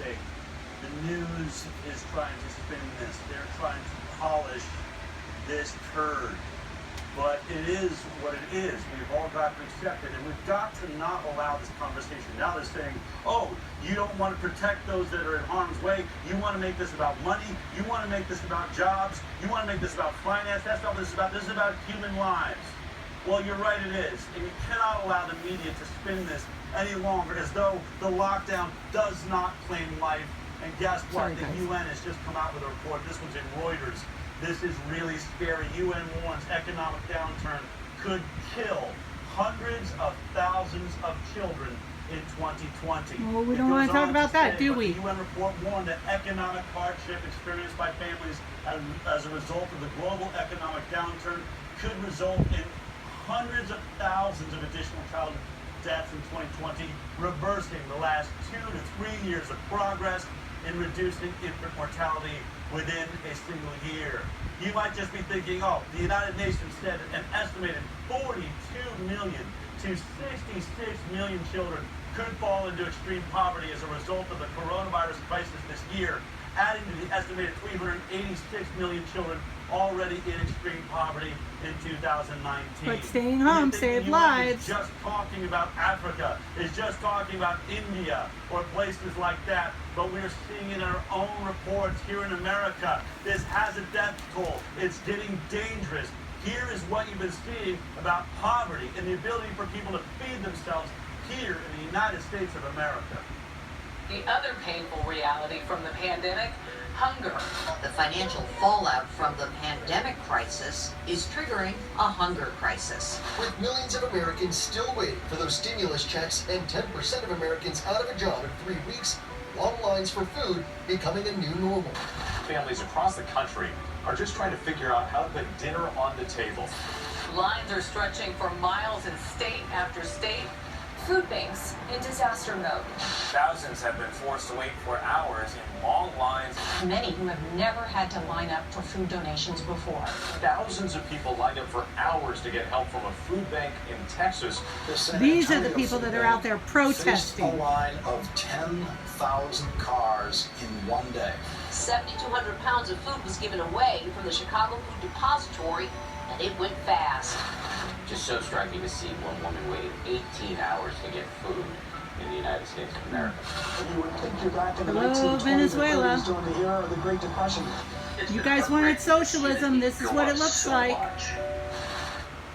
mistake. The news is trying to spin this. They're trying to polish this turd. But it is what it is. We've all got to accept it, and we've got to not allow this conversation. Now they're saying, oh, you don't want to protect those that are in harm's way. You want to make this about money. You want to make this about jobs. You want to make this about finance. That's not what this is about. This is about human lives. Well, you're right, it is. And you cannot allow the media to spin this any longer as though the lockdown does not claim life. And guess what? The UN has just come out with a report. This one's in Reuters. This is really scary. UN warns economic downturn could kill hundreds of thousands of children in 2020. Well, we don't want to talk about that, do we? The UN report warned that economic hardship experienced by families as a result of the global economic downturn could result in hundreds of thousands of additional child deaths in 2020, reversing the last 2 to 3 years of progress in reducing infant mortality within a single year. You might just be thinking, oh, the United Nations said an estimated 42 million to 66 million children could fall into extreme poverty as a result of the coronavirus crisis this year, adding to the estimated 386 million children already in extreme poverty in 2019. But staying home saved lives. Is just talking about Africa, is just talking about India or places like that, but we're seeing in our own reports here in America, this has a death toll. It's getting dangerous. Here is what you've been seeing about poverty and the ability for people to feed themselves here in the United States of America. The other painful reality from the pandemic, hunger. The financial fallout from the pandemic crisis is triggering a hunger crisis. With millions of Americans still waiting for those stimulus checks and 10% of Americans out of a job in 3 weeks, long lines for food becoming a new normal. Families across the country are just trying to figure out how to put dinner on the table. Lines are stretching for miles in state after state. Food banks in disaster mode. Thousands have been forced to wait for hours in long lines. Many who have never had to line up for food donations before. Thousands of people lined up for hours to get help from a food bank in Texas. These are the people that are out there protesting. A line of 10,000 cars in one day. 7,200 pounds of food was given away from the Chicago Food Depository, and it went fast. Just so striking to see one woman waiting 18 hours to get food in the United States of America. You would take you back to the Hello, Venezuela. during the era of the Great Depression. You guys wanted socialism. This is what it looks like.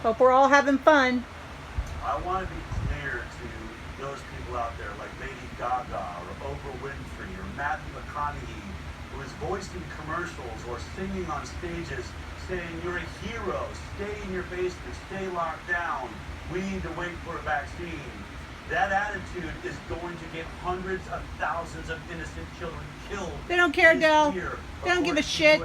Hope we're all having fun. I want to be clear to those people out there like Lady Gaga or Oprah Winfrey or Matthew McConaughey, who is voicing commercials or singing on stages saying you're a hero, stay in your basement, stay locked down, we need to wait for a vaccine. That attitude is going to get hundreds of thousands of innocent children killed. They don't care, Del. They don't give a shit.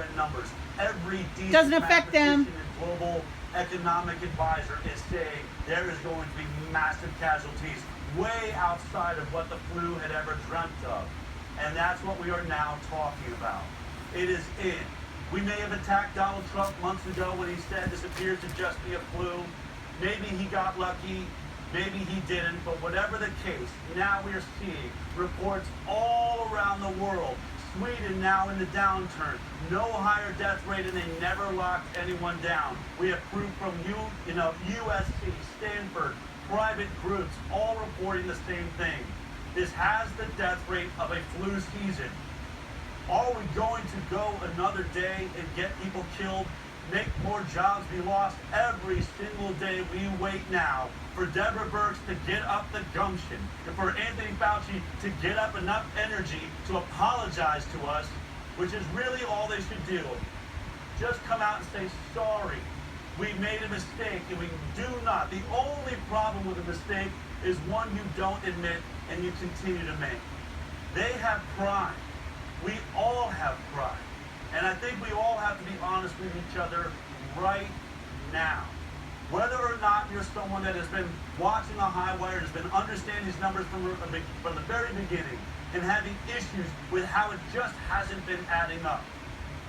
Every doesn't affect them. Global economic advisor is saying there is going to be massive casualties way outside of what the flu had ever dreamt of. And that's what we are now talking about. It is in. We may have attacked Donald Trump months ago when he said this appears to just be a flu. Maybe he got lucky, maybe he didn't, but whatever the case, now we are seeing reports all around the world. Sweden now in the downturn, no higher death rate, and they never locked anyone down. We have proof from USC, Stanford, private groups, all reporting the same thing. This has the death rate of a flu season. Are we going to go another day and get people killed, make more jobs be lost every single day we wait now for Deborah Birx to get up the gumption and for Anthony Fauci to get up enough energy to apologize to us, which is really all they should do. Just come out and say, sorry, we made a mistake, and we do not. The only problem with a mistake is one you don't admit and you continue to make. They have pride. We all have pride. And I think we all have to be honest with each other right now. Whether or not you're someone that has been watching the high wire, has been understanding these numbers from the very beginning, and having issues with how it just hasn't been adding up,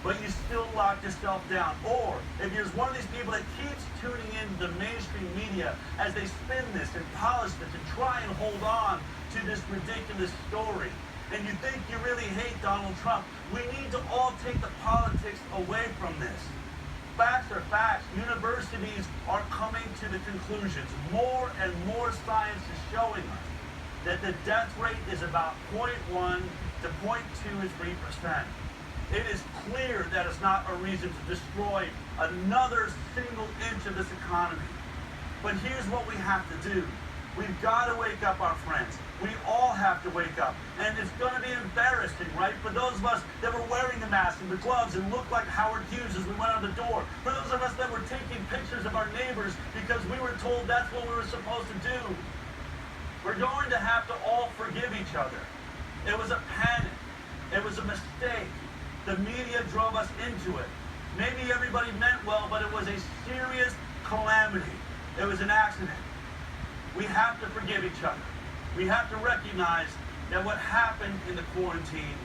but you still lock yourself down. Or if you're one of these people that keeps tuning into the mainstream media as they spin this and polish this and try and hold on to this ridiculous story, and you think you really hate Donald Trump, we need to all take the politics away from this. Facts are facts. Universities are coming to the conclusions. More and more science is showing us that the death rate is about 0.1 to 0.23%. It is clear that it's not a reason to destroy another single inch of this economy. But here's what we have to do. We've got to wake up our friends. We all have to wake up. And it's going to be embarrassing, right? For those of us that were wearing the mask and the gloves and looked like Howard Hughes as we went out the door. For those of us that were taking pictures of our neighbors because we were told that's what we were supposed to do. We're going to have to all forgive each other. It was a panic. It was a mistake. The media drove us into it. Maybe everybody meant well, but it was a serious calamity. It was an accident. We have to forgive each other. We have to recognize that what happened in the quarantine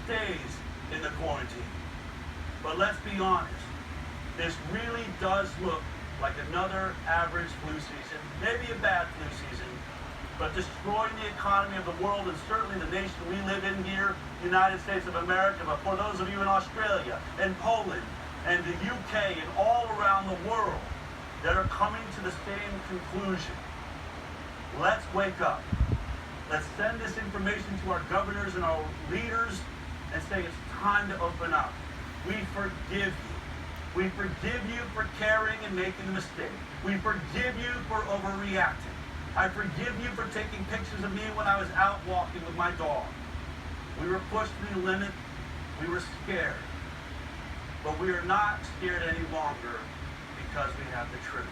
stays in the quarantine. But let's be honest. This really does look like another average flu season, maybe a bad flu season, but destroying the economy of the world and certainly the nation we live in here, United States of America, but for those of you in Australia and Poland and the UK and all around the world that are coming to the same conclusion. Let's wake up. Let's send this information to our governors and our leaders and say it's time to open up. We forgive you. We forgive you for caring and making a mistake. We forgive you for overreacting. I forgive you for taking pictures of me when I was out walking with my dog. We were pushed to the limit. We were scared. But we are not scared any longer because we have the truth.